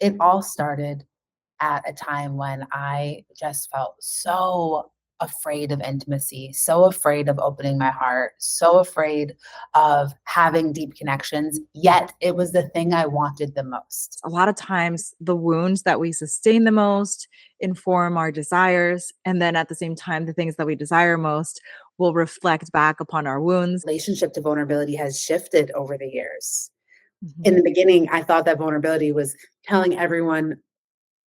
it all started at a time when I just felt so afraid of intimacy, so afraid of opening my heart, so afraid of having deep connections, yet it was the thing I wanted the most. A lot of times, the wounds that we sustain the most inform our desires. And then at the same time, the things that we desire most will reflect back upon our wounds. Relationship to vulnerability has shifted over the years. Mhm. In the beginning, I thought that vulnerability was telling everyone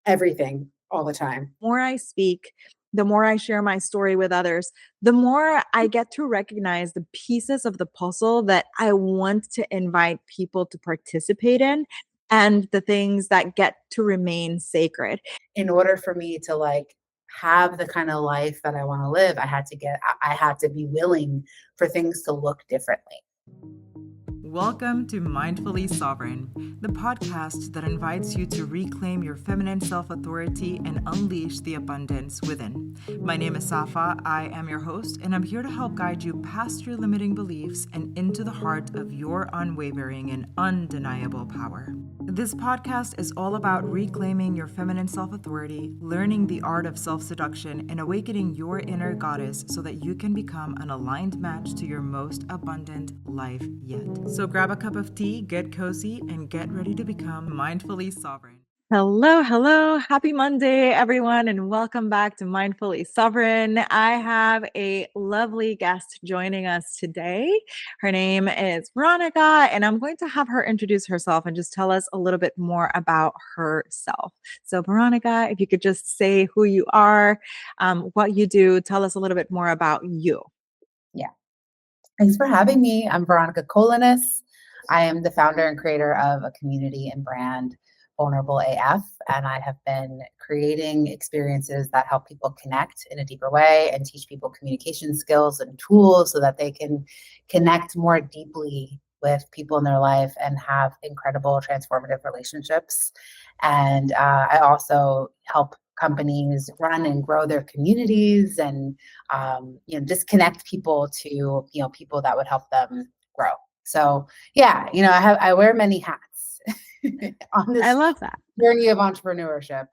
everything all the time. The more I speak, the more I share my story with others, the more I get to recognize the pieces of the puzzle that I want to invite people to participate in and the things that get to remain sacred. In order for me to have the kind of life that I want to live, I had to be willing for things to look differently. Welcome to Mindfully Sovereign, the podcast that invites you to reclaim your feminine self-authority and unleash the abundance within. My name is Safa, I am your host, and I'm here to help guide you past your limiting beliefs and into the heart of your unwavering and undeniable power. This podcast is all about reclaiming your feminine self-authority, learning the art of self-seduction, and awakening your inner goddess so that you can become an aligned match to your most abundant life yet. So grab a cup of tea, get cozy, and get ready to become mindfully sovereign. Hello. Happy Monday, everyone, and welcome back to Mindfully Sovereign. I have a lovely guest joining us today. Her name is Veronica, and I'm going to have her introduce herself and just tell us a little bit more about herself. So, Veronica, if you could just say who you are, what you do, tell us a little bit more about you. Yeah. Thanks for having me. I'm Veronica Kaulins. I am the founder and creator of a community and brand, Vulnerable AF, and I have been creating experiences that help people connect in a deeper way and teach people communication skills and tools so that they can connect more deeply with people in their life and have incredible transformative relationships. And I also help companies run and grow their communities and just connect people to people that would help them grow. So I wear many hats on I this love that. journey of entrepreneurship.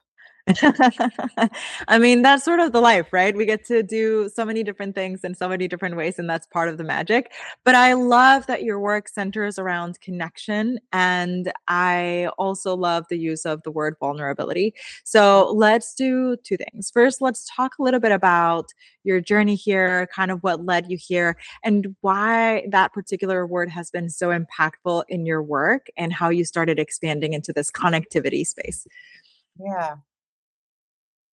I mean, that's sort of the life, right? We get to do so many different things in so many different ways, and that's part of the magic. But I love that your work centers around connection, and I also love the use of the word vulnerability. So let's do two things. First, let's talk a little bit about your journey here, kind of what led you here, and why that particular word has been so impactful in your work and how you started expanding into this connectivity space. Yeah.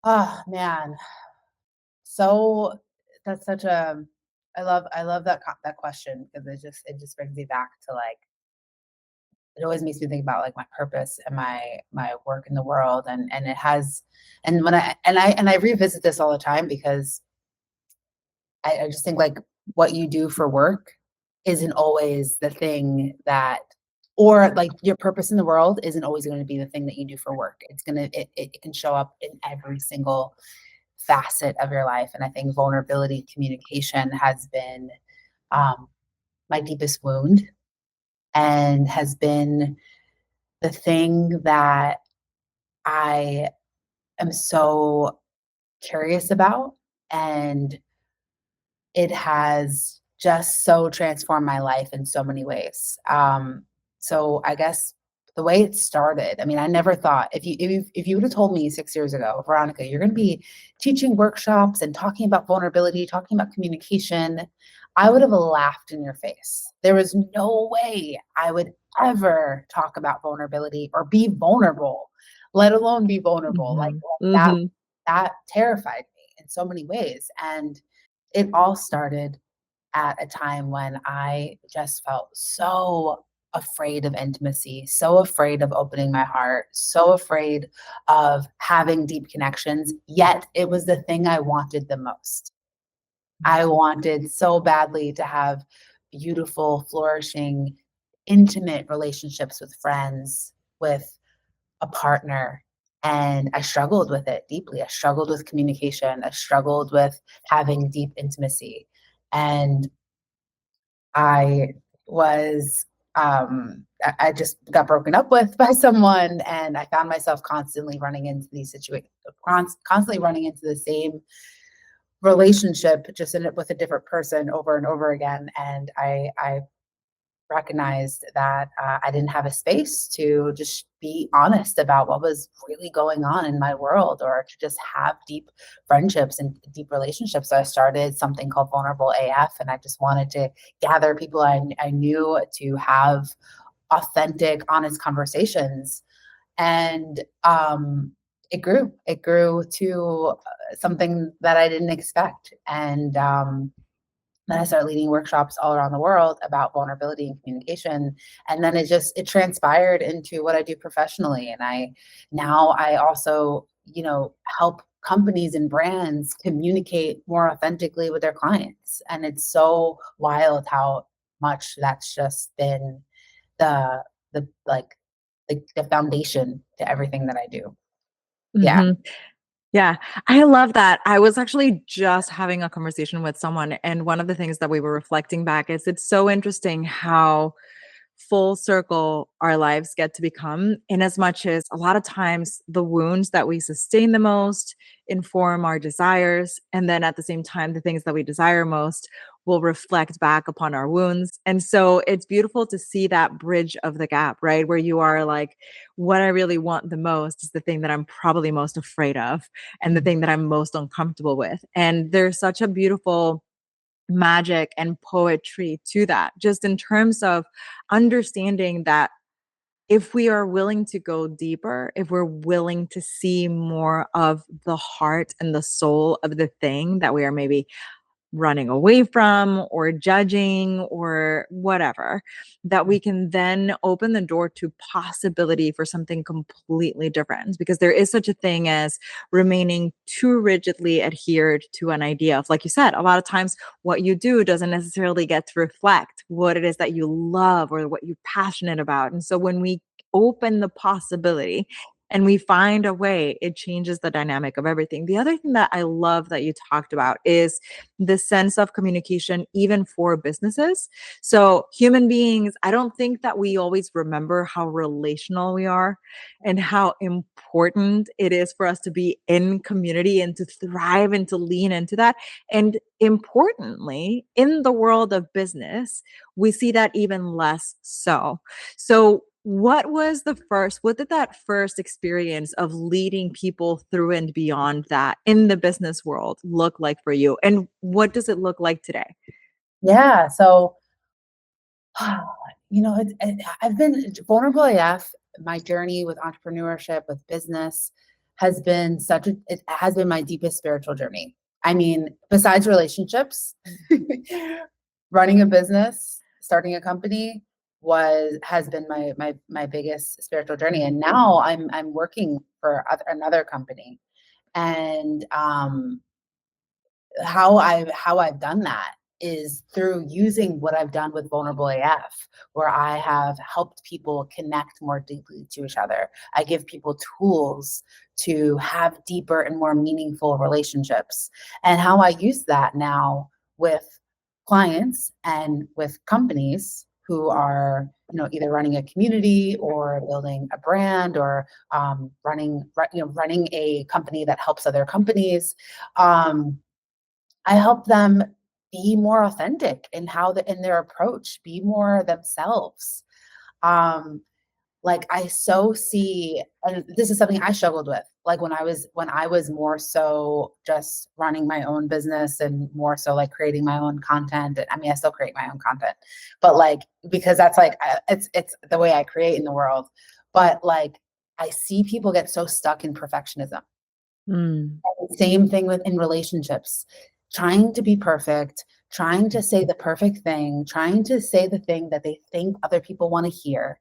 Oh man. So that's such a I love that question because it just brings me back to it always makes me think about my purpose and my work in the world and it has and when I revisit this all the time because I just think what you do for work isn't always the thing that or your purpose in the world isn't always going to be the thing that you do for work. It can show up in every single facet of your life. And I think vulnerability communication has been my deepest wound and has been the thing that I am so curious about. And it has just so transformed my life in so many ways. So I guess the way it started, I mean, I never thought if you would have told me 6 years ago, Veronica, you're going to be teaching workshops and talking about vulnerability, talking about communication, I would have laughed in your face. There was no way I would ever talk about vulnerability or be vulnerable, let alone be vulnerable. Mm-hmm. That terrified me in so many ways. And it all started at a time when I just felt so afraid of intimacy, so afraid of opening my heart, so afraid of having deep connections, yet it was the thing I wanted the most. I wanted so badly to have beautiful, flourishing, intimate relationships with friends, with a partner. And I struggled with it deeply. I struggled with communication. I struggled with having deep intimacy. And I was I just got broken up with by someone, and I found myself constantly running into these situations, constantly running into the same relationship, just in it with a different person over and over again. And I recognized that I didn't have a space to just be honest about what was really going on in my world, or to just have deep friendships and deep relationships. So I started something called Vulnerable AF, and I just wanted to gather people I knew to have authentic, honest conversations. And it grew to something that I didn't expect. And then I started leading workshops all around the world about vulnerability and communication. And then it transpired into what I do professionally. And I also, help companies and brands communicate more authentically with their clients. And it's so wild how much that's just been the the foundation to everything that I do. Yeah. Mhm. Yeah, I love that. I was actually just having a conversation with someone, and one of the things that we were reflecting back is it's so interesting how full circle our lives get to become, in as much as a lot of times the wounds that we sustain the most inform our desires, and then at the same time the things that we desire most will reflect back upon our wounds. And so it's beautiful to see that bridge of the gap, right, where you are like, what I really want the most is the thing that I'm probably most afraid of, and the thing that I'm most uncomfortable with. And there's such a beautiful magic and poetry to that, just in terms of understanding that if we are willing to go deeper, if we're willing to see more of the heart and the soul of the thing that we are maybe running away from or judging or whatever, that we can then open the door to possibility for something completely different. Because there is such a thing as remaining too rigidly adhered to an idea of, like you said, a lot of times what you do doesn't necessarily get to reflect what it is that you love or what you're passionate about. And so when we open the possibility and we find a way, it changes the dynamic of everything. The other thing that I love that you talked about is the sense of communication, even for businesses. So, human beings, I don't think that we always remember how relational we are and how important it is for us to be in community and to thrive and to lean into that. And importantly, in the world of business, we see that even less so. So, what did that first experience of leading people through and beyond that in the business world look like for you? And what does it look like today? Yeah. So, I've been vulnerable AF. My journey with entrepreneurship, with business, it has been my deepest spiritual journey. I mean, besides relationships, running a business, starting a company has been my biggest spiritual journey. And now I'm working for another company, and how I've done that is through using what I've done with Vulnerable AF, where I have helped people connect more deeply to each other. I give people tools to have deeper and more meaningful relationships. And how I use that now with clients and with companies who are, either running a community or building a brand, or running a company that helps other companies. I help them be more authentic in their approach, be more themselves. Um, like I so see, and this is something I struggled with. Like when I was more so just running my own business and more so like creating my own content. I mean, I still create my own content, but like, because that's like, it's the way I create in the world. But like, I see people get so stuck in perfectionism. Mm, Same thing in relationships, trying to be perfect, trying to say the perfect thing, trying to say the thing that they think other people want to hear.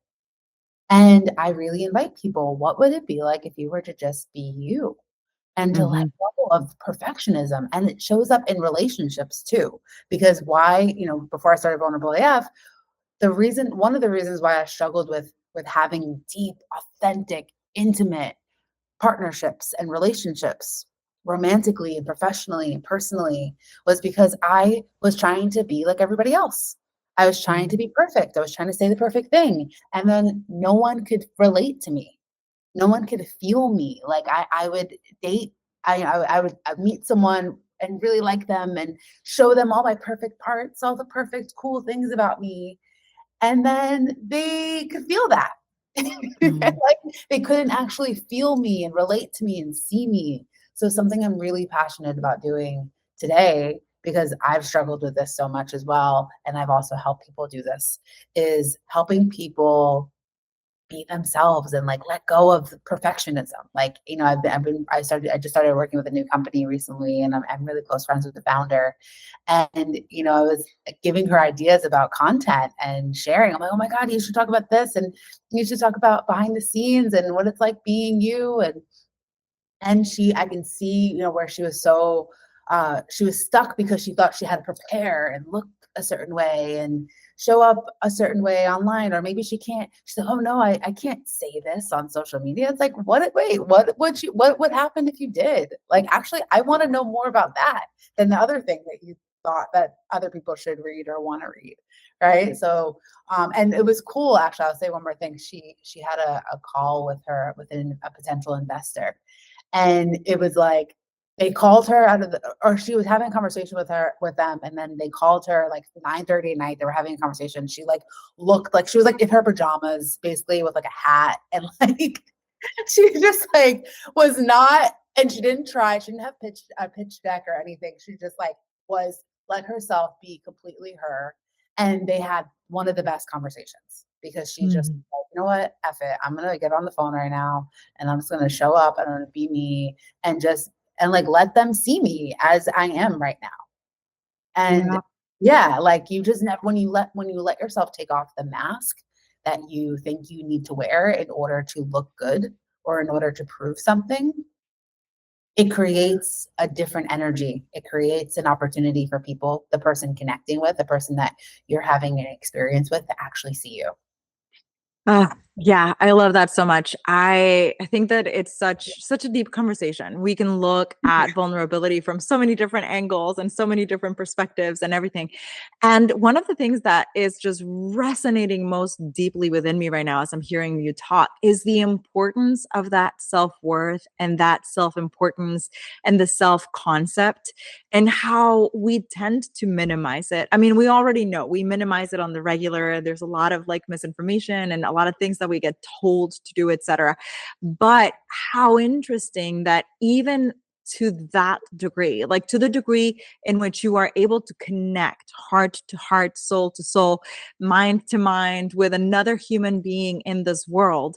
And I really invite people, what would it be like if you were to just be you and to let mhm, go of perfectionism? And it shows up in relationships too. Because before I started Vulnerable AF, one of the reasons why I struggled with having deep, authentic, intimate partnerships and relationships, romantically and professionally and personally, was because I was trying to be like everybody else. I was trying to be perfect. I was trying to say the perfect thing. And then no one could relate to me. No one could feel me. Like I would date, I'd meet someone and really like them and show them all my perfect parts, all the perfect cool things about me. And then they could feel that. Mm. Like they couldn't actually feel me and relate to me and see me. So something I'm really passionate about doing today, because I've struggled with this so much as well, and I've also helped people do this, is helping people be themselves and like let go of the perfectionism. Like, I just started working with a new company recently, and I'm really close friends with the founder. And, I was giving her ideas about content and sharing. I'm like, oh my God, you should talk about this. And you should talk about behind the scenes and what it's like being you. And I can see, where she was so, she was stuck because she thought she had to prepare and look a certain way and show up a certain way online, or maybe she can't. She said, "Oh no, I can't say this on social media." It's like, wait, what would happen if you did? Like, actually, I want to know more about that than the other thing that you thought that other people should read or want to read. Right. So, and it was cool. Actually, I'll say one more thing. She had a call with a potential investor, and it was like they called her or she was having a conversation with them, and then they called her like 9:30 at night. They were having a conversation. She like looked like she was like in her pajamas, basically, with like a hat, and like she just like was not, and she didn't try. She didn't have a pitch deck or anything. She just like was let herself be completely her, and they had one of the best conversations because she just Mm. like, you know what, F it, I'm gonna get on the phone right now, and I'm just gonna show up, and I'm gonna be me, and like let them see me as I am right now. And Yeah. yeah, like you just never, when you let yourself take off the mask that you think you need to wear in order to look good or in order to prove something, it creates a different energy. It creates an opportunity for people, the person connecting with, the person that you're having an experience with, to actually see you. Yeah, I love that so much. I think that it's such a deep conversation. We can look at vulnerability from so many different angles and so many different perspectives and everything. And one of the things that is just resonating most deeply within me right now as I'm hearing you talk is the importance of that self-worth and that self-importance and the self-concept, and how we tend to minimize it. I mean, we already know we minimize it on the regular. There's a lot of like misinformation and a lot of things that we get told to do, etc. But how interesting that even to that degree, like to the degree in which you are able to connect heart to heart, soul to soul, mind to mind with another human being in this world,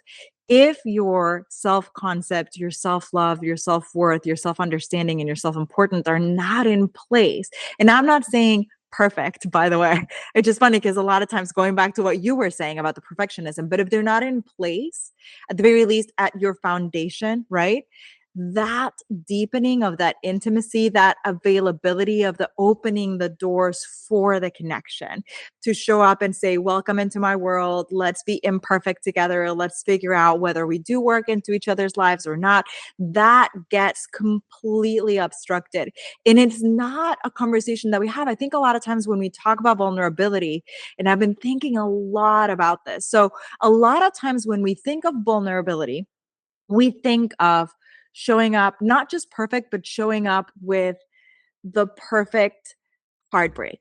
if your self concept, your self love, your self worth, your self understanding, and your self importance are not in place. And I'm not saying perfect, by the way. It's just funny because a lot of times, going back to what you were saying about the perfectionism, but if they're not in place, at the very least at your foundation, right? That deepening of that intimacy, that availability of the opening the doors for the connection to show up and say, welcome into my world. Let's be imperfect together. Let's figure out whether we do work into each other's lives or not. That gets completely obstructed. And it's not a conversation that we have. I think a lot of times when we talk about vulnerability, and I've been thinking a lot about this. So, a lot of times when we think of vulnerability, we think of showing up not just perfect, but showing up with the perfect heartbreak.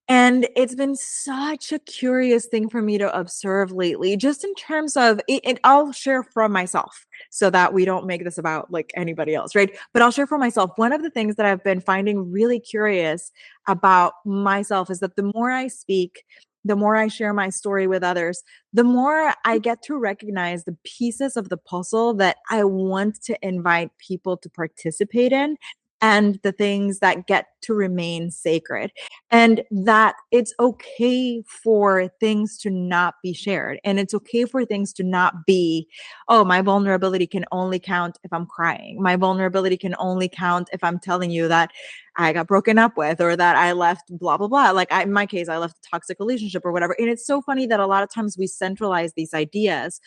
And it's been such a curious thing for me to observe lately, just in terms of it. I'll share from myself so that we don't make this about like anybody else, right? But I'll share from myself. One of the things that I've been finding really curious about myself is that the more I speak, the more I share my story with others, the more I get to recognize the pieces of the puzzle that I want to invite people to participate in, and the things that get to remain sacred, and that it's okay for things to not be shared, and it's okay for things to not be, oh, my vulnerability can only count if I'm crying, my vulnerability can only count if I'm telling you that I got broken up with, or that I left blah blah blah, like in my case I left a toxic relationship or whatever. And it's so funny that a lot of times we centralize these ideas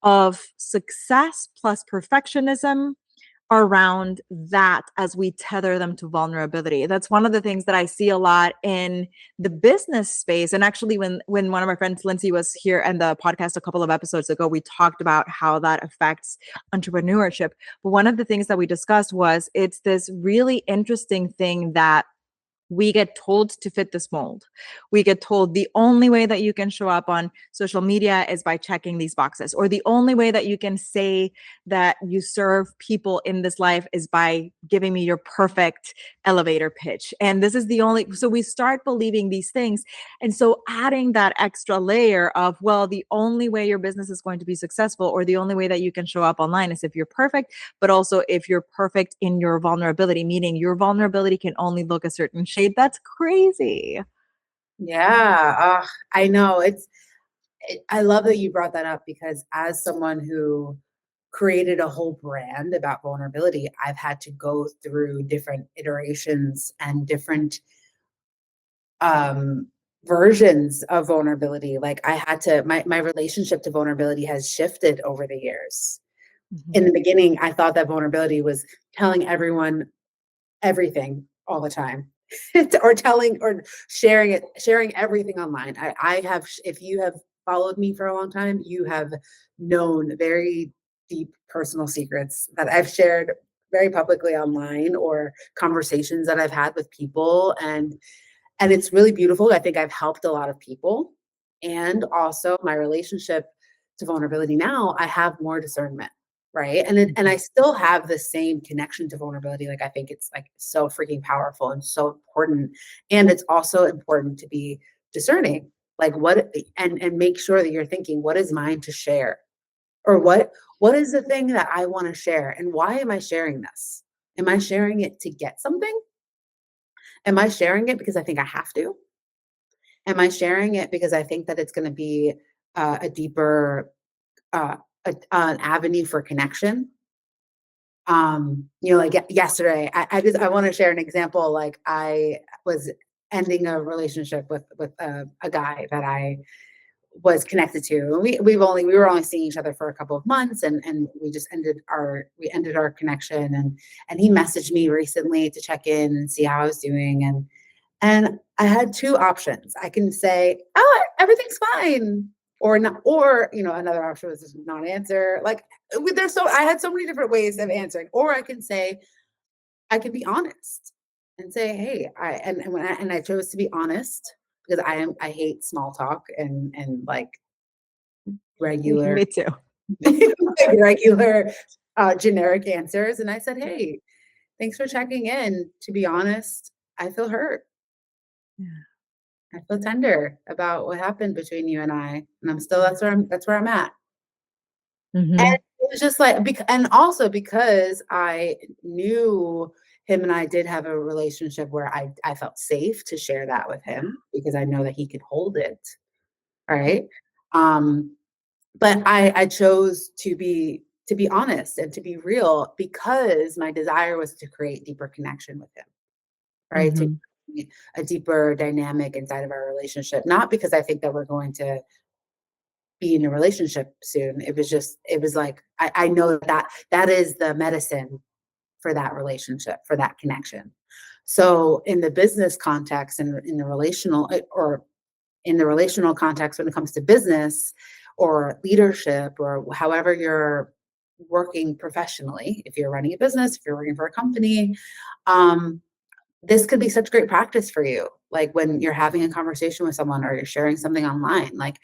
of success plus perfectionism, around that as we tether them to vulnerability. That's one of the things that I see a lot in the business space. And actually, when one of my friends, Lindsay, was here and the podcast a couple of episodes ago, we talked about how that affects entrepreneurship. But one of the things that we discussed was it's this really interesting thing that we get told to fit this mold. We get told the only way that you can show up on social media is by checking these boxes, or the only way that you can say that you serve people in this life is by giving me your perfect elevator pitch. And this is the only, so we start believing these things. And so adding that extra layer of, well, the only way your business is going to be successful, or the only way that you can show up online is if you're perfect, but also if you're perfect in your vulnerability, meaning your vulnerability can only look a certain shade. That's crazy. Yeah, I know. I love that you brought that up, because as someone who created a whole brand about vulnerability, I've had to go through different iterations and different um versions of vulnerability. Like I had to my relationship to vulnerability has shifted over the years. In Mhm. the beginning, I thought that vulnerability was telling everyone everything all the time. Or telling or sharing everything online. I have, if you have followed me for a long time, you have known very deep personal secrets that I've shared very publicly online, or conversations that I've had with people, and it's really beautiful. I think I've helped a lot of people. And also my relationship to vulnerability now, I have more discernment, right? And I Mhm. still have the same connection to vulnerability. Like I think it's like so freaking powerful and so important. And it's also important to be discerning. Like what, and make sure that you're thinking, what is mine to share? Or what is the thing that I want to share? And why am I sharing this? Am I sharing it to get something? Am I sharing it because I think I have to? Am I sharing it because I think that it's gonna be, a deeper, uh, an avenue for connection? Like yesterday, I wanna share an example. Like, I was ending a relationship with a guy that I was connected to. And we were only seeing each other for a couple of months, and we ended our connection, and he messaged me recently to check in and see how I was doing, and I had 2 options. I can say, "Oh, everything's fine," or not, or, another option was just not answer. Like, I had so many different ways of answering. Or I can say, I can be honest and say, "Hey, I chose to be honest because I hate small talk and, like, regular Me too. like, regular, generic answers." And I said, "Hey, thanks for checking in. To be honest, I feel hurt. Yeah. I feel tender about what happened between you and I, and I'm still that's where I'm at." And Mhm. it was just like, and also because I knew him and I did have a relationship where I felt safe to share that with him because I know that he could hold it, right? Um, but I chose to be honest and to be real, because my desire was to create deeper connection with him, right? To Mhm. create a deeper dynamic inside of our relationship, not because I think that we're going to be in a relationship soon. It was like, I know that that is the medicine for that relationship, for that connection. So in the business context and in the relational, or in the relational context, when it comes to business or leadership, or however you're working professionally, if you're running a business, if you're working for a company, um, this could be such great practice for you. Like when you're having a conversation with someone or you're sharing something online, like,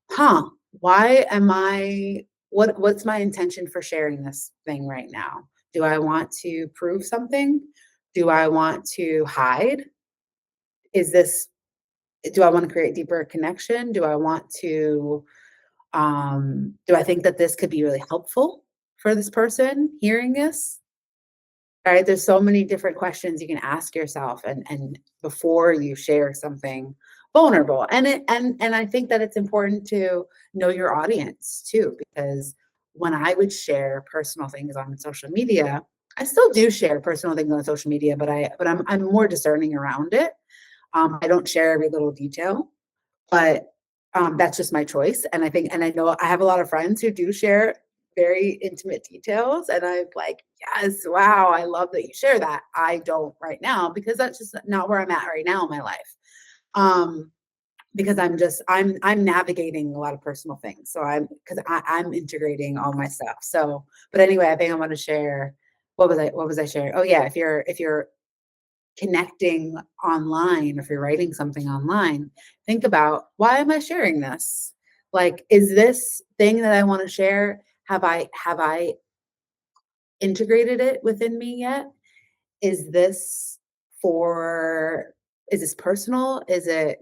huh, why am I what's my intention for sharing this thing right now? Do I want to prove something? Do I want to hide? Is this Do I want to create deeper connection? Do I think that this could be really helpful for this person hearing this? Right? There's so many different questions you can ask yourself, and before you share something vulnerable. And I think that it's important to know your audience too, because when I would share personal things on social media, I still do share personal things on social media, but I'm more discerning around it. I don't share every little detail, but that's just my choice. And I know I have a lot of friends who do share very intimate details. And I'm like, yes, wow, I love that you share that. I don't right now because that's just not where I'm at right now in my life. Because I'm navigating a lot of personal things. So I'm integrating all my stuff. So, but anyway, I think I want to share what was I sharing? Oh yeah, if you're connecting online, if you're writing something online, think about, why am I sharing this? Like, is this thing that I want to share, have I integrated it within me yet? Is this for is this personal? Is it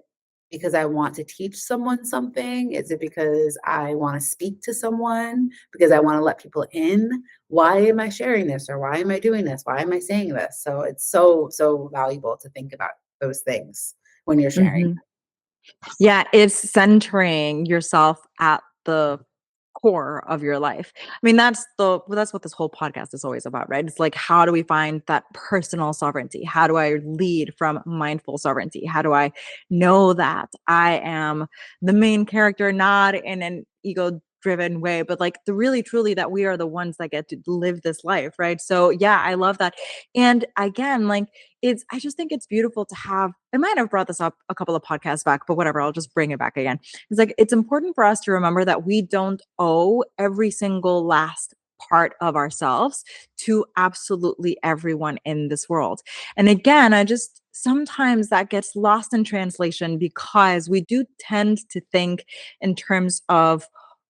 because I want to teach someone something? Is it because I want to speak to someone? Because I want to let people in? Why am I sharing this? Or why am I doing this? Why am I saying this? So it's so valuable to think about those things when you're sharing. Mhm. Yeah, it's centering yourself at the core of your life. I mean, that's what this whole podcast is always about, right? It's like, how do we find that personal sovereignty? How do I lead from mindful sovereignty? How do I know that I am the main character, not in an ego driven way, but like the really truly that we are the ones that get to live this life, right? So yeah, I love that. And again, like I just think it's beautiful to have, I might have brought this up a couple of podcasts back, but whatever, I'll just bring it back again. It's like, it's important for us to remember that we don't owe every single last part of ourselves to absolutely everyone in this world. And again, I just sometimes that gets lost in translation because we do tend to think in terms of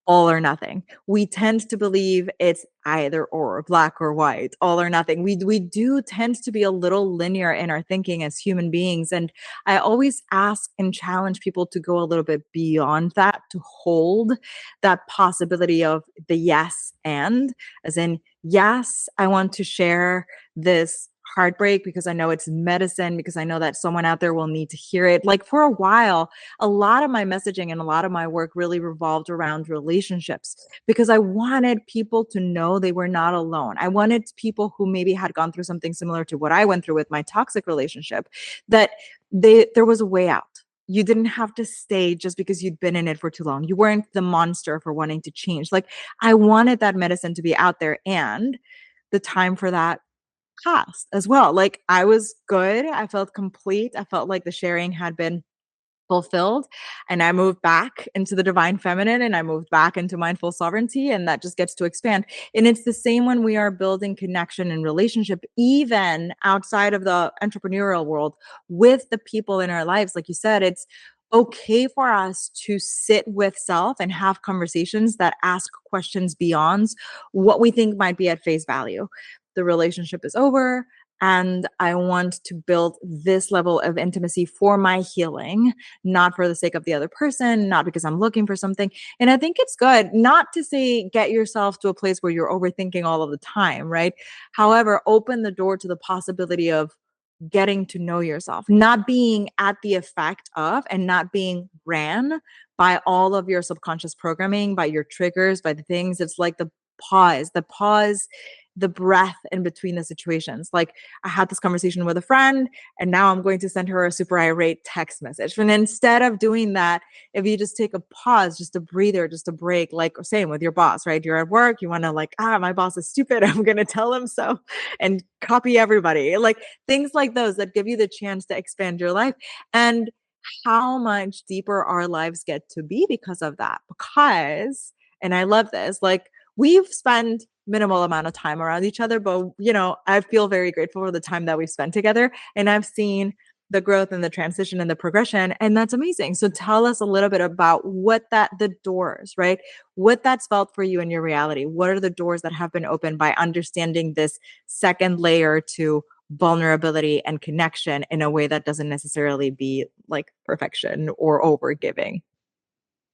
all or nothing. We tend to believe it's either or, black or white, all or nothing. We do tend to be a little linear in our thinking as human beings. And I always ask and challenge people to go a little bit beyond that, to hold that possibility of the yes and, as in, yes, I want to share this heartbreak because I know it's medicine, because I know that someone out there will need to hear it. Like for a while, a lot of my messaging and a lot of my work really revolved around relationships because I wanted people to know they were not alone. I wanted people who maybe had gone through something similar to what I went through with my toxic relationship, that there was a way out. You didn't have to stay just because you'd been in it for too long. You weren't the monster for wanting to change. Like I wanted that medicine to be out there, and the time for that passed as well. Like I was good. I felt complete. I felt like the sharing had been fulfilled. And I moved back into the divine feminine, and I moved back into mindful sovereignty. And that just gets to expand. And it's the same when we are building connection and relationship, even outside of the entrepreneurial world with the people in our lives. Like you said, it's okay for us to sit with self and have conversations that ask questions beyond what we think might be at face value. The relationship is over, and I want to build this level of intimacy for my healing, not for the sake of the other person, not because I'm looking for something. And I think it's good not to say get yourself to a place where you're overthinking all of the time, right? However, open the door to the possibility of getting to know yourself, not being at the effect of and not being ran by all of your subconscious programming, by your triggers, by the things. It's like the pause, the breath in between the situations. Like I had this conversation with a friend, and now I'm going to send her a super irate text message. And instead of doing that, if you just take a pause, just a breather, just a break, like same with your boss, right? You're at work, you want to like, my boss is stupid. I'm going to tell him so, and copy everybody. Like things like those that give you the chance to expand your life. And how much deeper our lives get to be because of that. Because, and I love this, like we've spent minimal amount of time around each other, but I feel very grateful for the time that we've spent together, and I've seen the growth and the transition and the progression, and that's amazing. So tell us a little bit about the doors, right? What that's felt for you in your reality. What are the doors that have been opened by understanding this second layer to vulnerability and connection in a way that doesn't necessarily be like perfection or over giving?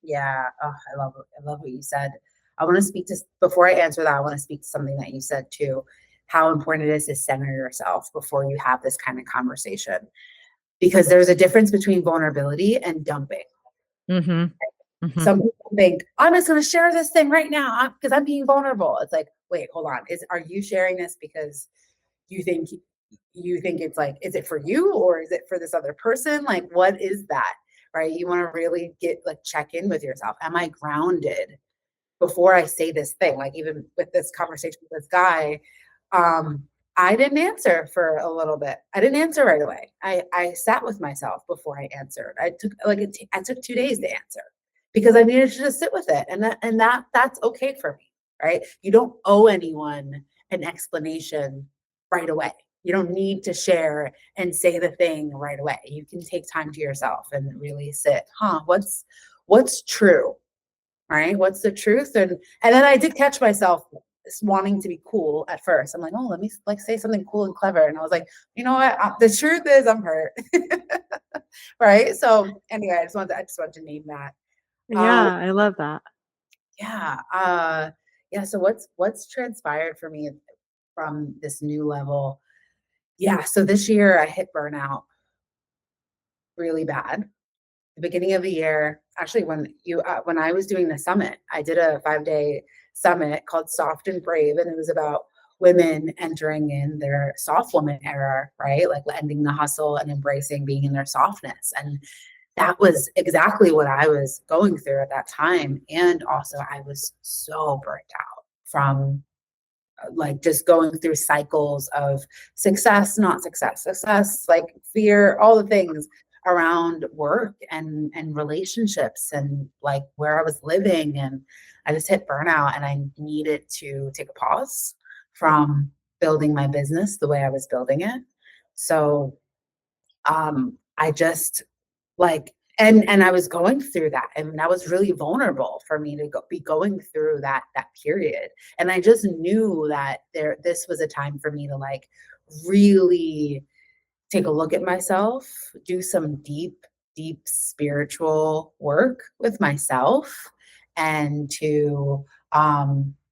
Yeah. Oh, I love what you said. I want to speak to, before I answer that, I want to speak to something that you said too, how important it is to center yourself before you have this kind of conversation. Because there's a difference between vulnerability and dumping. Mm-hmm. Mm-hmm. Some people think, I'm just going to share this thing right now because I'm being vulnerable. It's like, wait, hold on. Are you sharing this because you think it's like, is it for you or is it for this other person? Like, what is that? Right? You want to really check in with yourself. Am I grounded? before I say this thing, like even with this conversation with this guy, I didn't answer for a little bit. I didn't answer right away. I sat with myself before I answered. I took I took 2 days to answer because I needed to just sit with it, and that's okay for me, right? You don't owe anyone an explanation right away. You don't need to share and say the thing right away. You can take time to yourself and really sit. What's true, right? What's the truth? And then I did catch myself wanting to be cool at first. I'm like, oh, let me like say something cool and clever. And I was like, you know what? The truth is, I'm hurt, right? So anyway, I just wanted to name that. Yeah, I love that. Yeah, yeah. So what's transpired for me from this new level? Yeah. So this year I hit burnout really bad. The beginning of the year, actually, when I was doing the summit, I did a 5-day summit called Soft and Brave, and it was about women entering in their soft woman era, right? Like ending the hustle and embracing being in their softness. And that was exactly what I was going through at that time. And also, I was so burnt out from like just going through cycles of success, not success, success, like fear, all the things around work and relationships and like where I was living. And I just hit burnout and I needed to take a pause from building my business the way I was building it. So I just like and I was going through that, and that was really vulnerable for me to be going through that period. And I just knew that this was a time for me to like really take a look at myself, do some deep spiritual work with myself, and to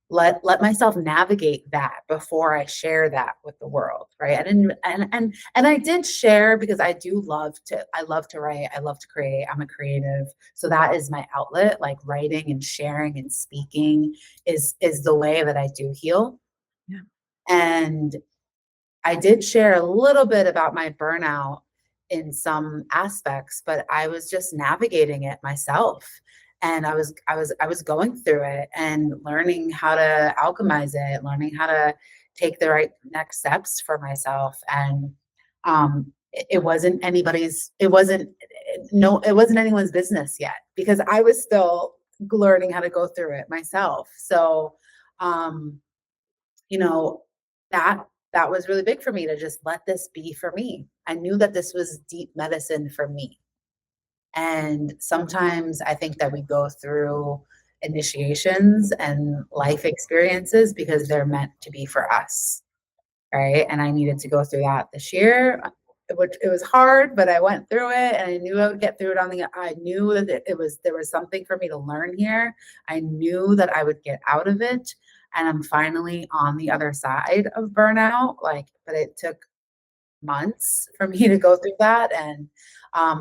let myself navigate that before I share that with the world, right? And I did share because I love to write, I love to create. I'm a creative. So that is my outlet, like writing and sharing and speaking is the way that I do heal. Yeah. And I did share a little bit about my burnout in some aspects, but I was just navigating it myself. And I was going through it and learning how to alchemize it, learning how to take the right next steps for myself. And it wasn't it wasn't anyone's business yet because I was still learning how to go through it myself. So um you know, that that was really big for me to just let this be for me. I knew that this was deep medicine for me. And sometimes I think that we go through initiations and life experiences because they're meant to be for us, right? And I needed to go through that this year. It was hard, but I went through it, and I knew I would get through it. I knew that there was something for me to learn here. I knew that I would get out of it, and I'm finally on the other side of burnout. Like, but it took months for me to go through that. And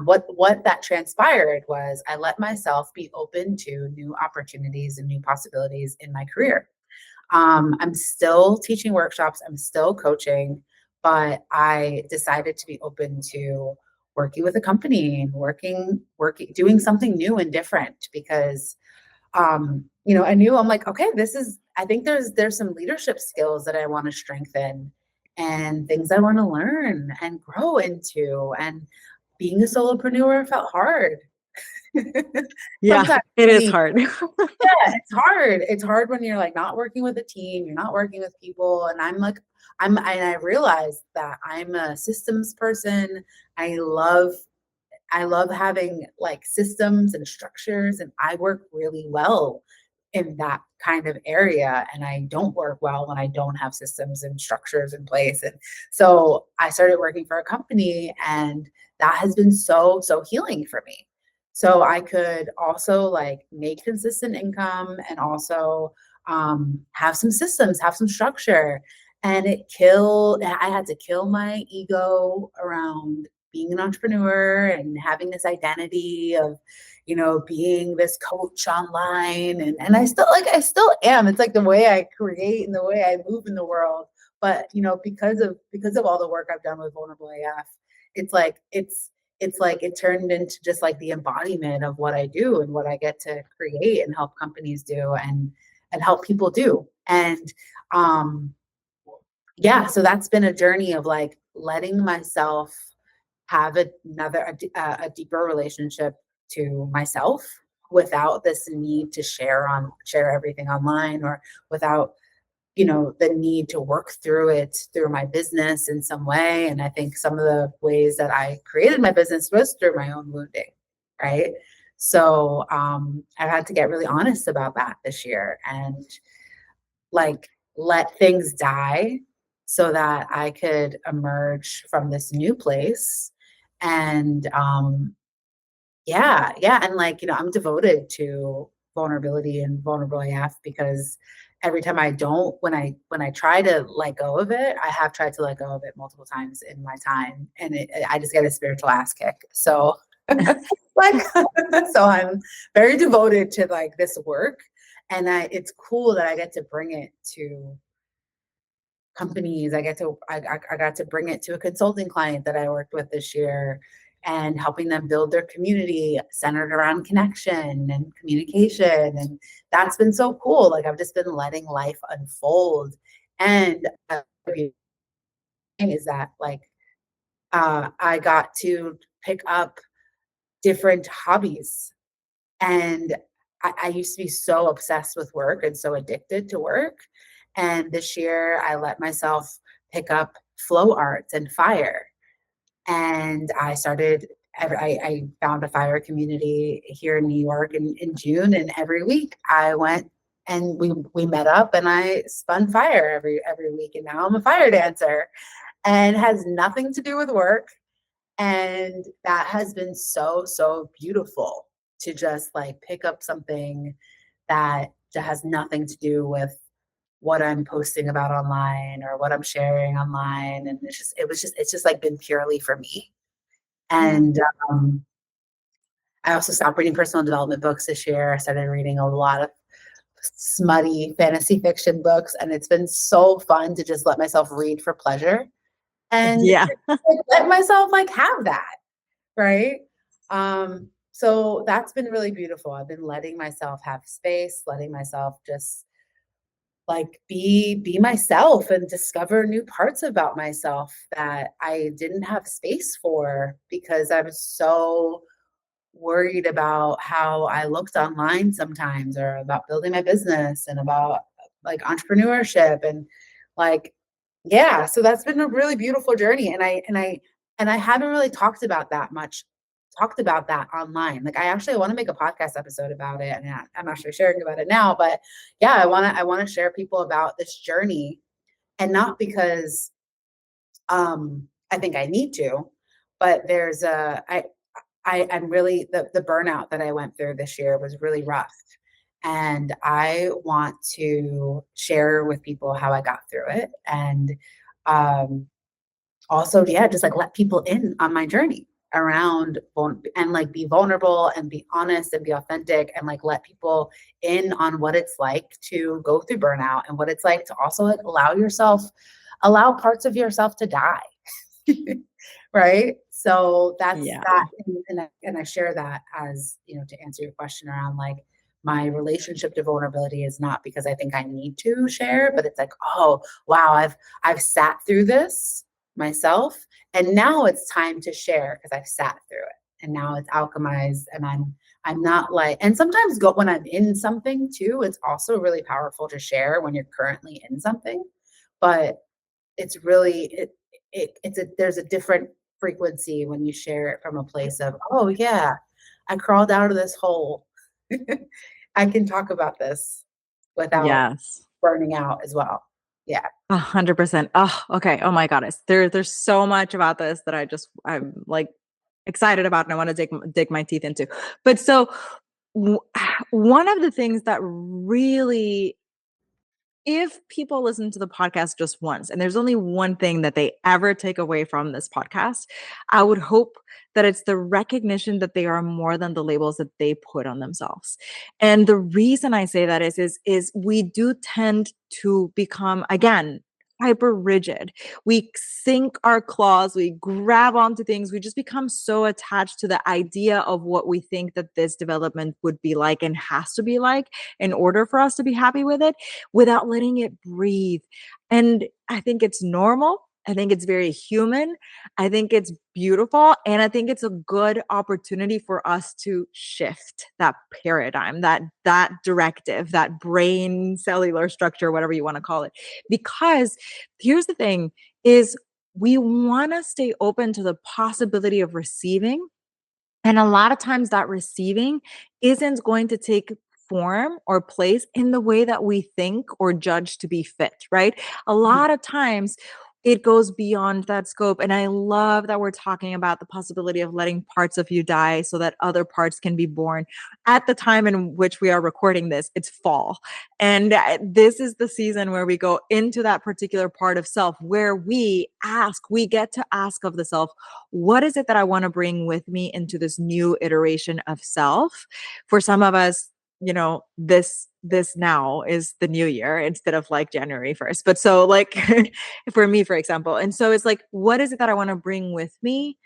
what that transpired was I let myself be open to new opportunities and new possibilities in my career. I'm still teaching workshops, I'm still coaching, but I decided to be open to working with a company and doing something new and different because I knew I'm like, okay, I think there's some leadership skills that I want to strengthen and things I want to learn and grow into. And being a solopreneur felt hard. Yeah, Sometimes it for is me, hard. yeah, it's hard. It's hard when you're like not working with a team, you're not working with people. And and I realized that I'm a systems person. I love I love having like systems and structures, and I work really well in that kind of area. And I don't work well when I don't have systems and structures in place. And so I started working for a company, and that has been so healing for me. So I could also like make consistent income and also have some systems, have some structure. And I had to kill my ego around being an entrepreneur and having this identity of, being this coach online. And I still am. It's like the way I create and the way I move in the world. But, because of all the work I've done with Vulnerable AF, it's like, it's like it turned into just like the embodiment of what I do and what I get to create and help companies do and help people do. And yeah, so that's been a journey of like letting myself have a deeper relationship to myself without this need to share everything online, or without the need to work through it through my business in some way. And I think some of the ways that I created my business was through my own wounding, right? So I had to get really honest about that this year and like let things die so that I could emerge from this new place. And yeah, and like, I'm devoted to vulnerability and vulnerable AF, because every time I don't, when I try to let go of it, I have tried to let go of it multiple times in my time, and I just get a spiritual ass kick. So like, so I'm very devoted to like this work, and it's cool that I get to bring it to companies. I got to bring it to a consulting client that I worked with this year, and helping them build their community centered around connection and communication. And that's been so cool. Like I've just been letting life unfold. And is that like I got to pick up different hobbies. And I used to be so obsessed with work and so addicted to work. And this year I let myself pick up flow arts and fire. And I found a fire community here in New York in June. And every week I went and we met up and I spun fire every week. And now I'm a fire dancer, and has nothing to do with work. And that has been so, so beautiful to just like pick up something that has nothing to do with what I'm posting about online or what I'm sharing online. And it's just like been purely for me. And I also stopped reading personal development books this year. I started reading a lot of smutty fantasy fiction books, and it's been so fun to just let myself read for pleasure and Yeah. like, let myself like have that. Right. So that's been really beautiful. I've been letting myself have space, letting myself just like be myself and discover new parts about myself that I didn't have space for because I was so worried about how I looked online sometimes, or about building my business and about like entrepreneurship and like, yeah, so that's been a really beautiful journey. And I haven't really talked about that online. Like I actually want to make a podcast episode about it, and I'm actually sharing about it now. But yeah, I want to share people about this journey, and not because I think I need to, but I'm really the burnout that I went through this year was really rough. And I want to share with people how I got through it. And also, yeah, just like let people in on my journey around and like be vulnerable and be honest and be authentic, and like let people in on what it's like to go through burnout, and what it's like to also like allow parts of yourself to die. Right. So that's Yeah. that. And I share that as, to answer your question around like my relationship to vulnerability is not because I think I need to share, but it's like, oh, wow, I've sat through this myself. And now it's time to share because I've sat through it. And now it's alchemized, and I'm not like, and sometimes when I'm in something too, it's also really powerful to share when you're currently in something. But it's really there's a different frequency when you share it from a place of, oh yeah, I crawled out of this hole. I can talk about this without Yes. burning out as well. Yeah. 100%. Oh, okay. Oh my goddess. There's so much about this that I'm like excited about and I want to dig my teeth into. But so one of the things that really, if people listen to the podcast just once and there's only one thing that they ever take away from this podcast, I would hope that it's the recognition that they are more than the labels that they put on themselves. And the reason I say that is we do tend to become, again, hyper rigid. We sink our claws, we grab onto things, we just become so attached to the idea of what we think that this development would be like and has to be like in order for us to be happy with it, without letting it breathe. And I think it's normal. I think it's very human. I think it's beautiful. And I think it's a good opportunity for us to shift that paradigm, that directive, that brain cellular structure, whatever you want to call it. Because here's the thing is we want to stay open to the possibility of receiving, and a lot of times that receiving isn't going to take form or place in the way that we think or judge to be fit, right? A lot of times it goes beyond that scope. And I love that we're talking about the possibility of letting parts of you die so that other parts can be born. At the time in which we are recording this, it's fall. And this is the season where we go into that particular part of self where we get to ask of the self, what is it that I want to bring with me into this new iteration of self? For some of us, this now is the new year instead of like January 1st. But so like for me, for example, and so it's like, what is it that I want to bring with me?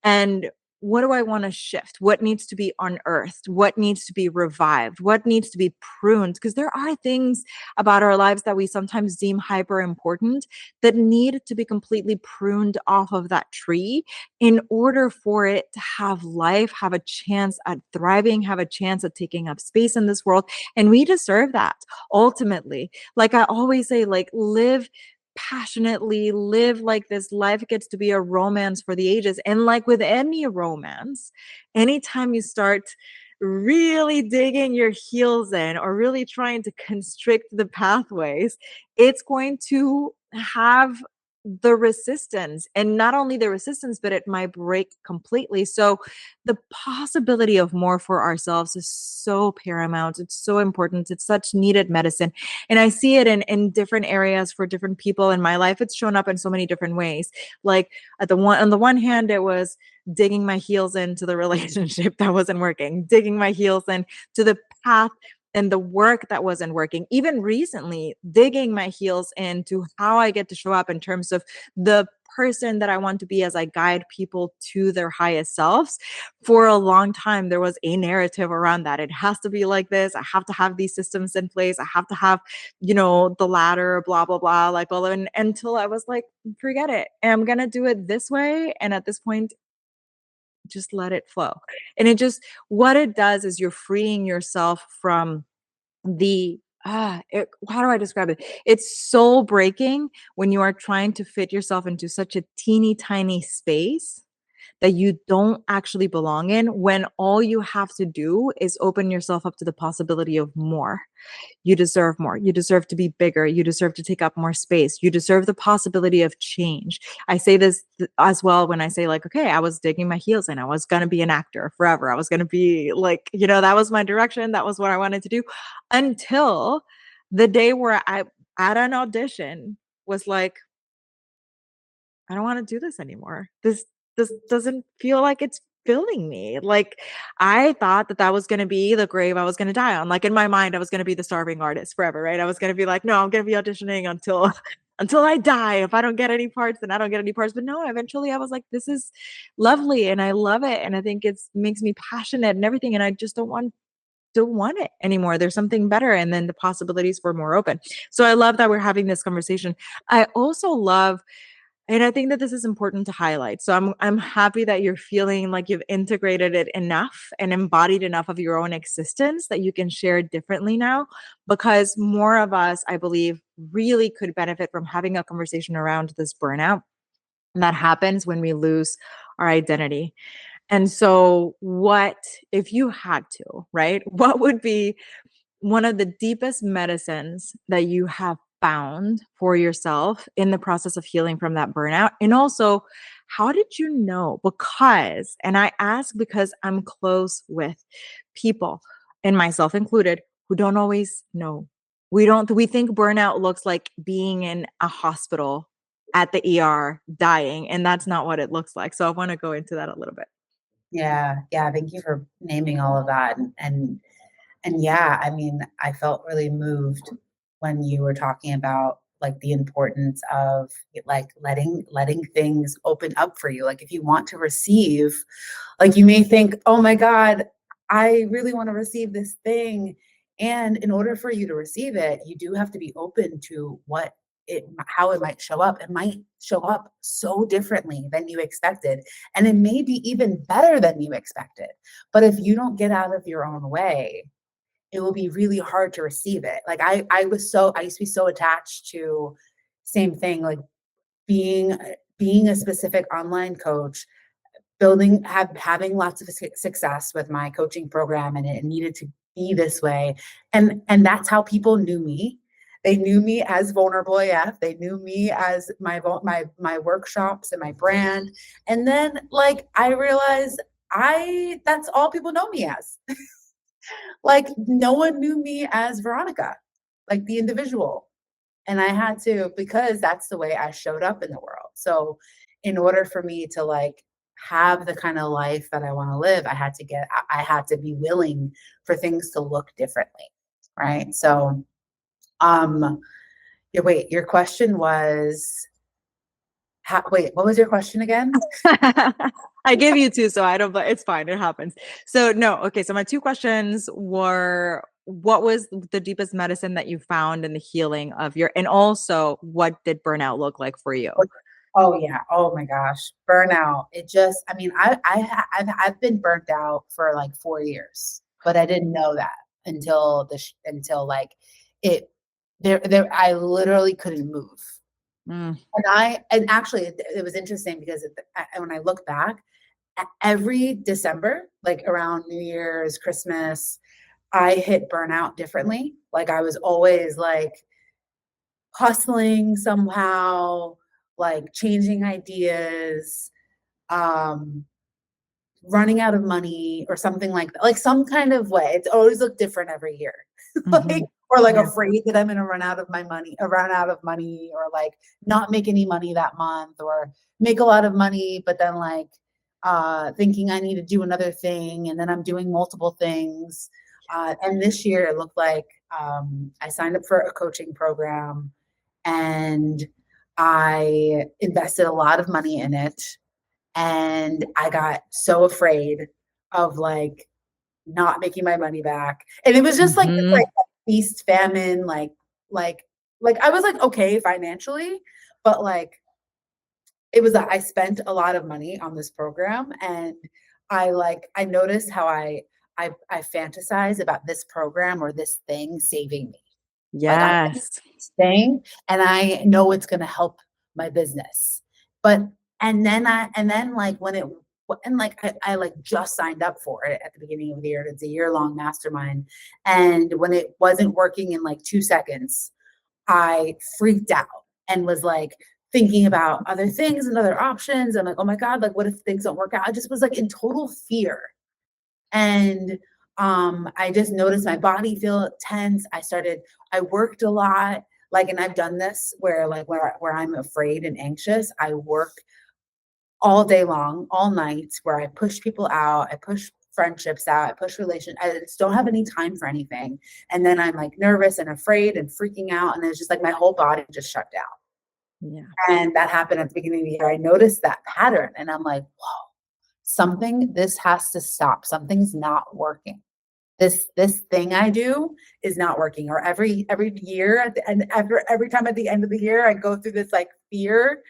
And what do I want to shift? What needs to be unearthed? What needs to be revived? What needs to be pruned? Because there are things about our lives that we sometimes deem hyper important that need to be completely pruned off of that tree in order for it to have life, have a chance at thriving, have a chance at taking up space in this world. And we deserve that ultimately. Like I always say, like live passionately, live like this life gets to be a romance for the ages. And like with any romance, anytime you start really digging your heels in or really trying to constrict the pathways, it's going to have the resistance, and not only the resistance, but it might break completely. So the possibility of more for ourselves is so paramount. It's so important. It's such needed medicine. And I see it in different areas for different people in my life. It's shown up in so many different ways. Like on the one hand, it was digging my heels into the relationship that wasn't working, digging my heels into the path and the work that wasn't working. Even recently, digging my heels into how I get to show up in terms of the person that I want to be as I guide people to their highest selves. For a long time, there was a narrative around that. It has to be like this. I have to have these systems in place. I have to have, the ladder, blah, blah, blah, like all of it. Until I was like, forget it. I'm going to do it this way. And at this point, just let it flow. And what it does is you're freeing yourself from how do I describe it? It's soul breaking when you are trying to fit yourself into such a teeny tiny space that you don't actually belong in, when all you have to do is open yourself up to the possibility of more. You deserve more. You deserve to be bigger. You deserve to take up more space. You deserve the possibility of change. I say this as well when I say, like, okay, I was digging my heels in. I was going to be an actor forever. I was going to be like, that was my direction. That was what I wanted to do, until the day where I, at an audition, was like, I don't want to do this anymore. This doesn't feel like it's filling me. Like I thought that was going to be the grave I was going to die on. Like in my mind, I was going to be the starving artist forever, right? I was going to be like, no, I'm going to be auditioning until until I die. If I don't get any parts, then I don't get any parts. But no, eventually I was like, this is lovely and I love it, and I think it makes me passionate and everything, and I just don't want it anymore. There's something better, and then the possibilities were more open. So I love that we're having this conversation. I also love, and I think that this is important to highlight. So I'm happy that you're feeling like you've integrated it enough and embodied enough of your own existence that you can share it differently now, because more of us, I believe, really could benefit from having a conversation around this burnout. And that happens when we lose our identity. And so what if you had to, right? What would be one of the deepest medicines that you have found for yourself in the process of healing from that burnout? And also, how did you know? Because, and I ask because I'm close with people, and myself included, who don't always know. We think burnout looks like being in a hospital at the ER dying, and that's not what it looks like. So I want to go into that a little bit. Yeah, yeah. Thank you for naming all of that. And yeah, I mean, I felt really moved when you were talking about like the importance of like letting things open up for you. Like if you want to receive, like you may think, oh my God, I really want to receive this thing. And in order for you to receive it, you do have to be open to how it might show up. It might show up so differently than you expected. And it may be even better than you expected. But if you don't get out of your own way, it will be really hard to receive it. Like I used to be so attached to same thing, like being a specific online coach, having lots of success with my coaching program, and it needed to be this way. And that's how people knew me. They knew me as vulnerable AF. They knew me as my workshops and my brand. And then like I realized that's all people know me as. Like no one knew me as Veronica, like the individual. And I had to, because that's the way I showed up in the world. So in order for me to like have the kind of life that I want to live, I had to be willing for things to look differently. Right. So, wait, your question was, what was your question again? I gave you two, so I don't, but it's fine. It happens. So no, okay. So my two questions were, what was the deepest medicine that you found in the healing of and also what did burnout look like for you? Oh yeah. Oh my gosh. Burnout. I mean, I've been burnt out for like 4 years, but I didn't know that until like it, I literally couldn't move. Mm. And actually it was interesting because when I look back, every December, like around New Year's, Christmas, I hit burnout differently. Like I was always like hustling somehow, like changing ideas, running out of money or something like that, like some kind of way. It's always looked different every year. Like, or like afraid that I'm going to run out of money, or like not make any money that month, or make a lot of money, but then like thinking I need to do another thing. And then I'm doing multiple things. And this year it looked like I signed up for a coaching program and I invested a lot of money in it. And I got so afraid of like not making my money back. And it was just like this like feast famine, like I was like okay financially, but like it was that I spent a lot of money on this program, and I noticed how I fantasize about this program or this thing saving me. Like I'm Yes. thing, and I know it's going to help my business. But and then like when it and like I like just signed up for it at the beginning of the year. It's a year-long mastermind, and when it wasn't working in like 2 seconds, I freaked out and was like thinking about other things and other options. I'm like, oh my God, like what if things don't work out? I just was like in total fear. And I just noticed my body feel tense. I worked a lot, like, and I've done this where like where I'm afraid and anxious, I work all day long, all night, where I push people out, I push friendships out, I push relations. I just don't have any time for anything. And then I'm like nervous and afraid and freaking out. And it's just like my whole body just shut down. Yeah. And that happened at the beginning of the year. I noticed that pattern and I'm like, whoa, this has to stop. Something's not working. This thing I do is not working. Or every year every time at the end of the year, I go through this like fear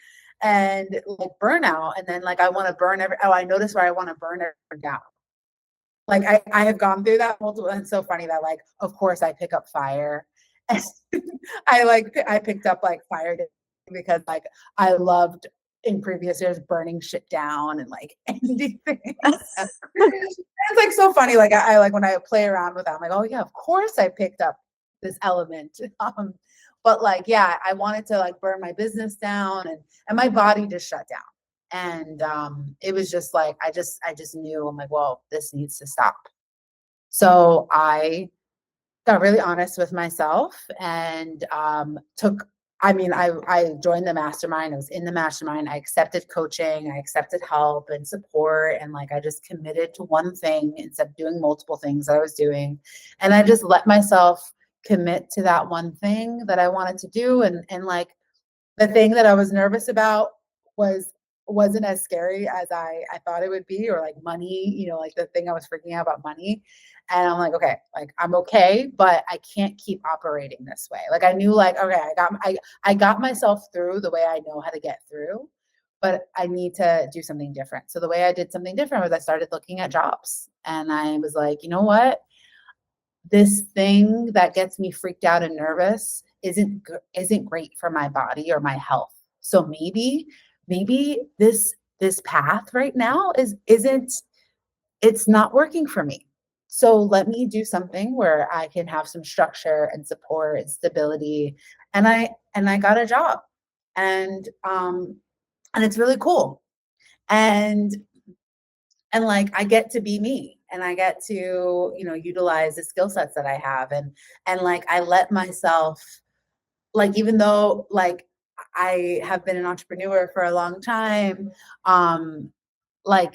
and like burnout. And then like I want to I notice where I want to burn it down. Like I have gone through that multiple, and it's so funny that like, of course I pick up fire. I picked up like fire because like I loved in previous years burning shit down and like ending things. It's like so funny. Like I like when I play around with that, I'm like, oh yeah, of course I picked up this element. But like, yeah, I wanted to like burn my business down, and my body just shut down. And it was just like I just knew, I'm like, well, this needs to stop. So I got really honest with myself and I joined the mastermind. I was in the mastermind. I accepted coaching. I accepted help and support. And like, I just committed to one thing instead of doing multiple things that I was doing. And I just let myself commit to that one thing that I wanted to do. And like the thing that I was nervous about wasn't as scary as I thought it would be, or like money, like the thing I was freaking out about money. And I'm like, okay, like I'm okay, but I can't keep operating this way. Like I knew like, okay, I got myself through the way I know how to get through, but I need to do something different. So the way I did something different was I started looking at jobs, and I was like, you know what? This thing that gets me freaked out and nervous isn't great for my body or my health. So maybe this path right now isn't it's not working for me. So let me do something where I can have some structure and support and stability. And I got a job, and it's really cool. And like I get to be me, and I get to, utilize the skill sets that I have, and like I let myself, like, even though like I have been an entrepreneur for a long time, like,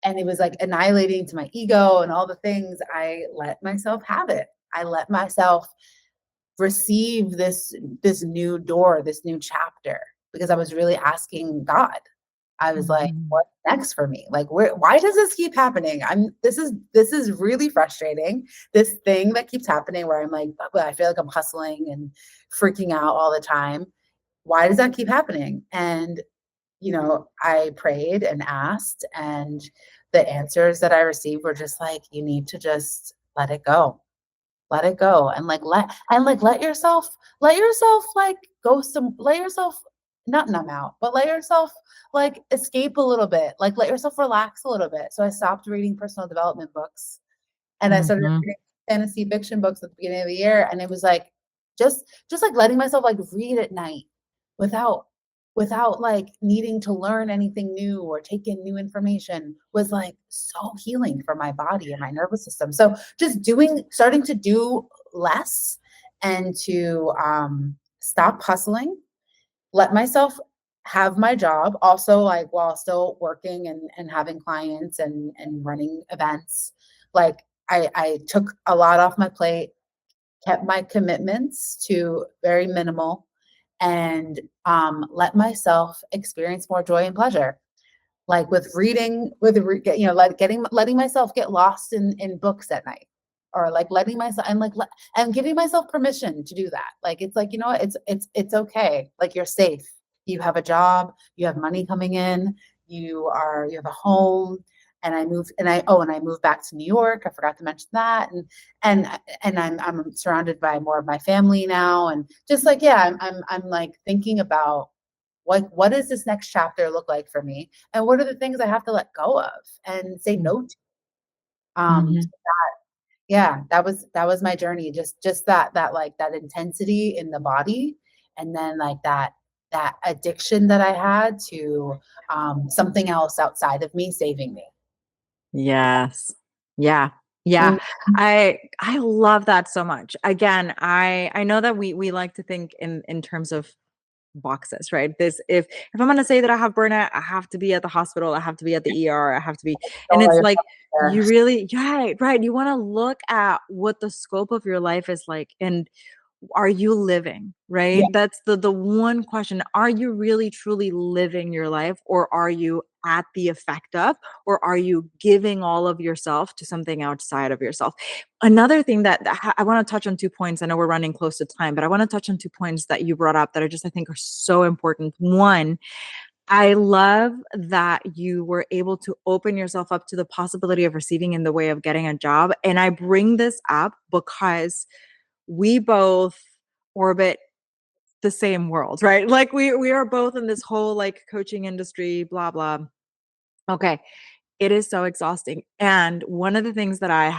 and it was like annihilating to my ego and all the things, I let myself have it. I let myself receive this new door, this new chapter, because I was really asking God. I was like, Mhm. what's next for me? Like, why does this keep happening? This is really frustrating. This thing that keeps happening where I'm like, I feel like I'm hustling and freaking out all the time. Why does that keep happening? And, I prayed and asked, and the answers that I received were just like, you need to just let it go. Let it go, and let yourself like let yourself not numb out, but let yourself like escape a little bit, like let yourself relax a little bit. So I stopped reading personal development books, and I started Mhm. reading fantasy fiction books at the beginning of the year, and it was like just like letting myself like read at night without like needing to learn anything new or take in new information was like so healing for my body and my nervous system. So just starting to do less, and to stop hustling, let myself have my job also, like while still working and having clients and running events. Like I took a lot off my plate, kept my commitments to very minimal, and let myself experience more joy and pleasure, like with reading, like letting myself get lost in books at night, or like letting myself, and like and giving myself permission to do that. Like it's like, what, it's okay, like you're safe, you have a job, you have money coming in, you have a home. And I moved back to New York. I forgot to mention that. And I'm surrounded by more of my family now, and just like, yeah, I'm like thinking about what does this next chapter look like for me, and what are the things I have to let go of and say no to. Mhm. Yeah, that was my journey. Just that like that intensity in the body, and then like that addiction that I had to something else outside of me saving me. Yes. Yeah. Yeah. Mm, I love that so much. Again, I know that we like to think in terms of boxes, right? This if I'm gonna say that I have burnout, I have to be at the hospital, I have to be at the ER, I have to be, and don't let it's like yourself there. you really, yeah, right. You want to look at what the scope of your life is like, and are you living, right? Yeah. That's the one question. Are you really truly living your life, or are you at the effect of, or are you giving all of yourself to something outside of yourself? Another thing that I want to touch on 2 points. I know we're running close to time, but I want to touch on 2 points that you brought up that I think are so important. One, I love that you were able to open yourself up to the possibility of receiving in the way of getting a job. And I bring this up because we both orbit the same world, right? Like we are both in this whole like coaching industry, blah blah. Okay, it is so exhausting. And one of the things that I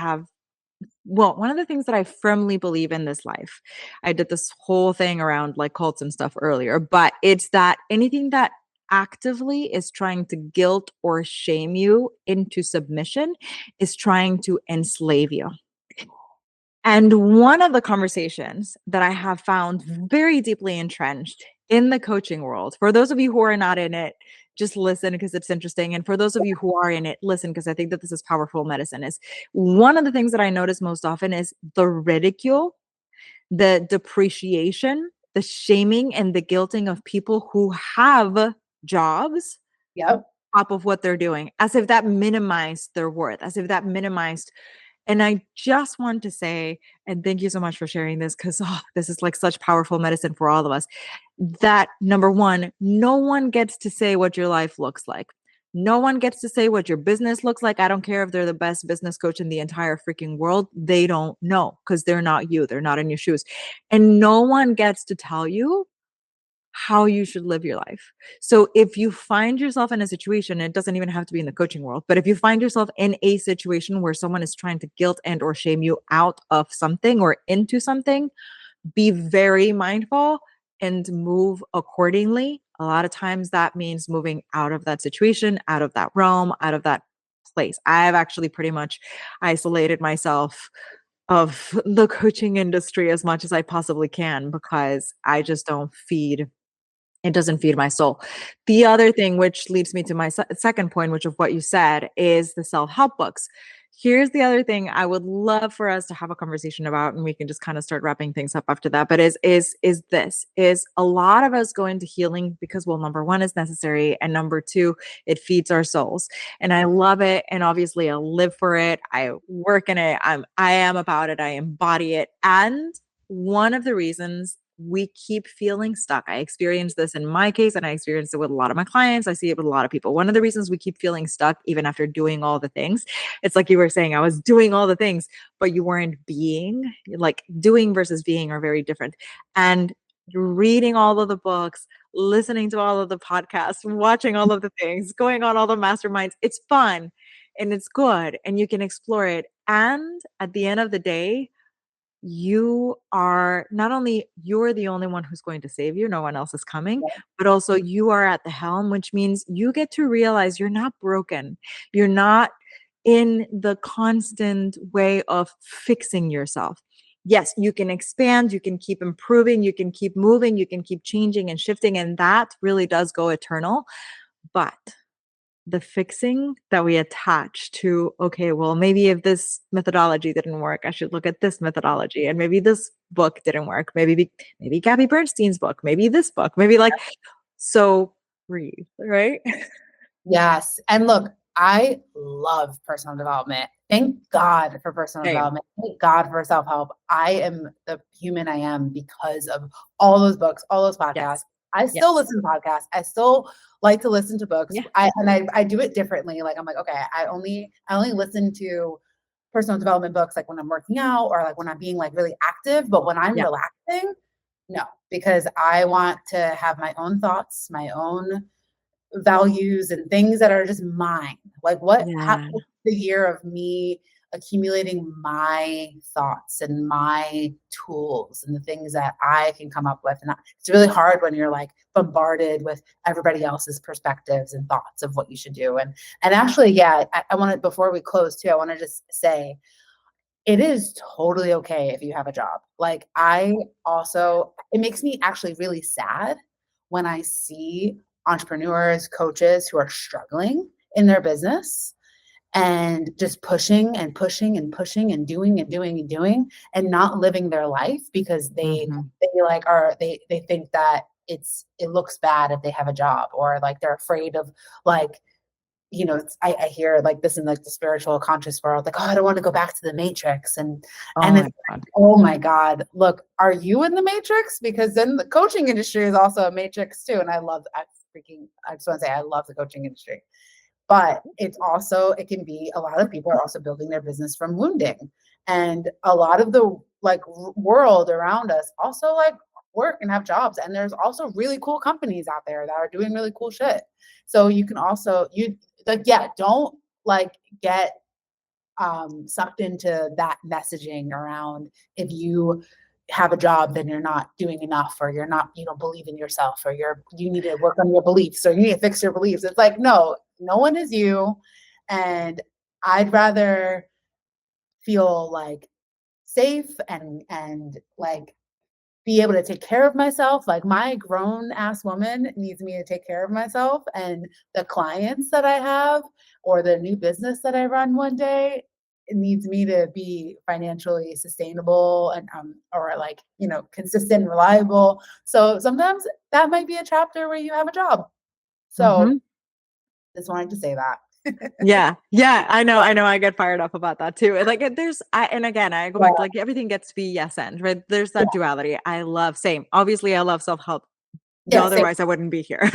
firmly believe in this life, I did this whole thing around like cults and stuff earlier, but it's that anything that actively is trying to guilt or shame you into submission is trying to enslave you. And one of the conversations that I have found very deeply entrenched in the coaching world, for those of you who are not in it, just listen because it's interesting. And for those of you who are in it, listen because I think that this is powerful medicine. Is one of the things that I notice most often is the ridicule the depreciation, the shaming, and the guilting of people who have jobs Yep. top of what they're doing, as if that minimized their worth, as if that minimized. And I just want to say, and thank you so much for sharing this, because this is like such powerful medicine for all of us, that number one, no one gets to say what your life looks like. No one gets to say what your business looks like. I don't care if they're the best business coach in the entire freaking world. They don't know because they're not you. They're not in your shoes. And no one gets to tell you how you should live your life. So if you find yourself in a situation, it doesn't even have to be in the coaching world, but if you find yourself in a situation where someone is trying to guilt and or shame you out of something or into something, be very mindful and move accordingly. A lot of times that means moving out of that situation, out of that realm, out of that place. I've actually pretty much isolated myself of the coaching industry as much as I possibly can because I just don't feed it doesn't feed my soul. The other thing, which leads me to my second point, which of what you said, is the self-help books. Here's the other thing I would love for us to have a conversation about, and we can just kind of start wrapping things up after that. But is a lot of us go into healing because, well, number one is necessary, and number two, it feeds our souls. And I love it, and obviously I live for it. I work in it. I am about it. I embody it, and one of the reasons we keep feeling stuck. I experience this in my case, and I experience it with a lot of my clients. I see it with a lot of people. One of the reasons we keep feeling stuck, even after doing all the things, it's like you were saying, I was doing all the things, but you weren't being. Like doing versus being are very different. And reading all of the books, listening to all of the podcasts, watching all of the things, going on all the masterminds, it's fun and it's good and you can explore it. And at the end of the day, you are not only you're the only one who's going to save you, no one else is coming, but also you are at the helm, which means you get to realize you're not broken. You're not in the constant way of fixing yourself. Yes, you can expand, you can keep improving, you can keep moving, you can keep changing and shifting, and that really does go eternal. But the fixing that we attach to, okay, well, maybe if this methodology didn't work, I should look at this methodology, and maybe this book didn't work, maybe Gabby Bernstein's book, maybe this book, maybe like, so breathe, right? Yes. And look, I love personal development. Thank God for personal Same. development. Thank God for self-help. I am the human I am because of all those books, all those podcasts. Yes. I still listen to podcasts. I still like to listen to books. Yeah. I do it differently. Like I'm like, okay, I only listen to personal development books like when I'm working out or like when I'm being like really active. But when I'm Yeah. relaxing, no, because I want to have my own thoughts, my own values and things that are just mine. Like what happened the year of me accumulating my thoughts and my tools and the things that I can come up with. And it's really hard when you're like bombarded with everybody else's perspectives and thoughts of what you should do. And actually, yeah, I want to, before we close too, I want to just say, it is totally okay if you have a job. Like it makes me actually really sad when I see entrepreneurs, coaches who are struggling in their business and just pushing and pushing and pushing and doing and doing and doing and not living their life because they think that it looks bad if they have a job, or like they're afraid of like, I hear like this in like the spiritual conscious world, like, oh, I don't want to go back to the matrix. And it's like, oh my God, look, are you in the matrix? Because then the coaching industry is also a matrix too. And I just want to say, I love the coaching industry, but it can be, a lot of people are also building their business from wounding. And a lot of the like world around us also like work and have jobs. And there's also really cool companies out there that are doing really cool shit. So you can also, don't like get sucked into that messaging around if you have a job, then you're not doing enough, or you don't believe in yourself, or you need to work on your beliefs, or you need to fix your beliefs. It's like, no one is you. And I'd rather feel like safe and like be able to take care of myself. Like my grown ass woman needs me to take care of myself, and the clients that I have or the new business that I run one day, needs me to be financially sustainable and or like, consistent and reliable. So sometimes that might be a chapter where you have a job. So Mhm. just wanted to say that. Yeah. Yeah. I know. I get fired up about that too. Like and again, I go Yeah, back to like everything gets to be yes and, right? There's yeah, that duality. Same. Obviously, I love self-help. yeah, same. Otherwise I wouldn't be here.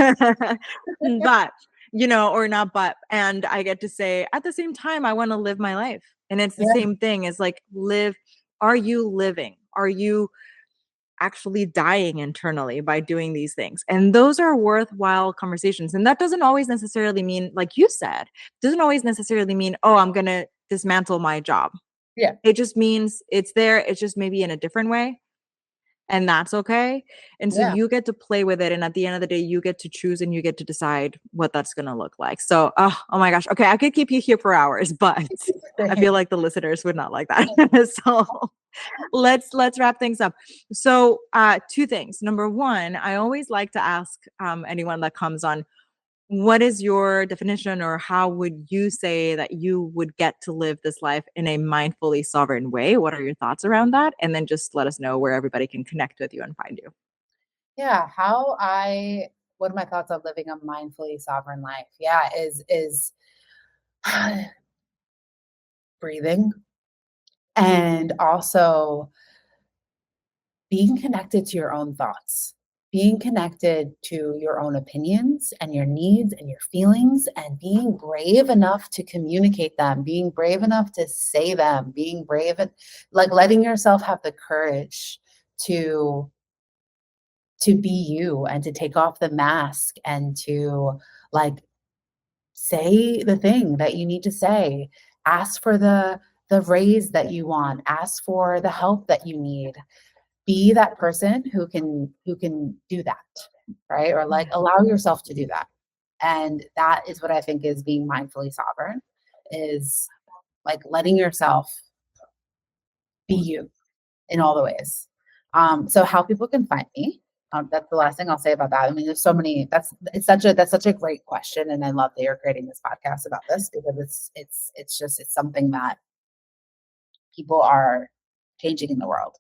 But, or not but, and I get to say at the same time, I want to live my life. And it's the Yeah, same thing as like are you living? Are you actually dying internally by doing these things? And those are worthwhile conversations. And that doesn't always necessarily mean, like you said, doesn't always necessarily mean, oh, I'm going to dismantle my job. yeah, It just means it's there. It's just maybe in a different way. And that's okay. And so yeah. you get to play with it. And at the end of the day, you get to choose and you get to decide what that's going to look like. So, oh my gosh. Okay. I could keep you here for hours, but I feel like the listeners would not like that. So let's wrap things up. So, two things. Number one, I always like to ask anyone that comes on, what is your definition, or how would you say that you would get to live this life in a mindfully sovereign way? What are your thoughts around that? And then just let us know where everybody can connect with you and find you. Yeah, what are my thoughts on living a mindfully sovereign life? Yeah, is breathing, and also being connected to your own thoughts, being connected to your own opinions and your needs and your feelings, and being brave enough to communicate them, being brave enough to say them, being brave and like letting yourself have the courage to be you and to take off the mask and to like say the thing that you need to say. Ask for the raise that you want. Ask for the help that you need. Be that person who can do that, right? Or like Yeah. allow yourself to do that. And that is what I think is being mindfully sovereign, is like letting yourself be you in all the ways. So how people can find me. That's the last thing I'll say about that. I mean, there's so many. That's such a great question, and I love that you're creating this podcast about this, because it's something that people are changing in the world.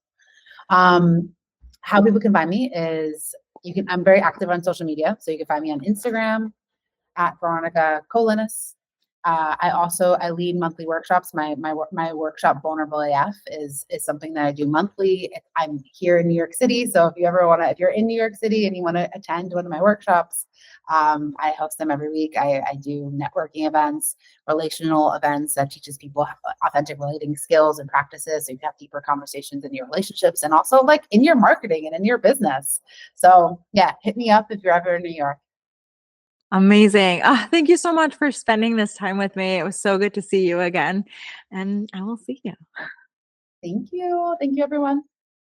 Um, how people can find me is I'm very active on social media, so you can find me on Instagram at Veronica Kaulins. I lead monthly workshops. My workshop Vulnerable AF is something that I do monthly. I'm here in New York City, so if you're in New York City and you want to attend one of my workshops, I host them every week. I do networking events, relational events that teaches people authentic relating skills and practices, so you can have deeper conversations in your relationships and also like in your marketing and in your business. So yeah, hit me up if you're ever in New York. Amazing. Thank you so much for spending this time with me. It was so good to see you again. And I will see you. Thank you. Thank you, everyone.